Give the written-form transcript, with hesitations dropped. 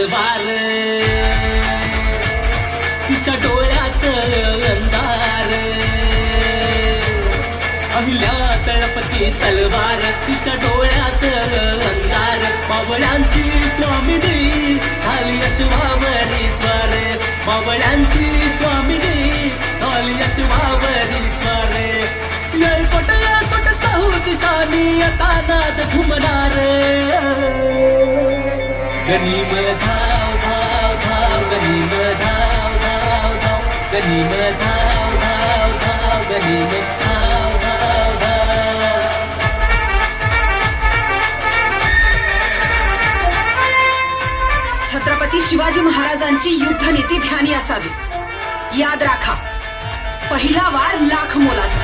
तलवार, तिच्या डोळ्यात अंधार. अहिल्या तळपती तलवार, तिच्या डोळ्यात अंधार. बावळ्यांची स्वामिनी झाली अश्वावरी स्वार. बावळ्यांची स्वामिनी झाली अश्वावरी स्वार. येळकोट येळकोट चहू दिशानी आता नाद घुमणार. गनिम धाव धाव धाव, गनिम धाव धाव धाव, गनिम धाव धाव धाव, गनिम धाव धाव धाव. छत्रपती शिवाजी महाराजांची युद्धनीती ध्यानी असावी. याद राखा, पहिला वार लाख मोलाचा.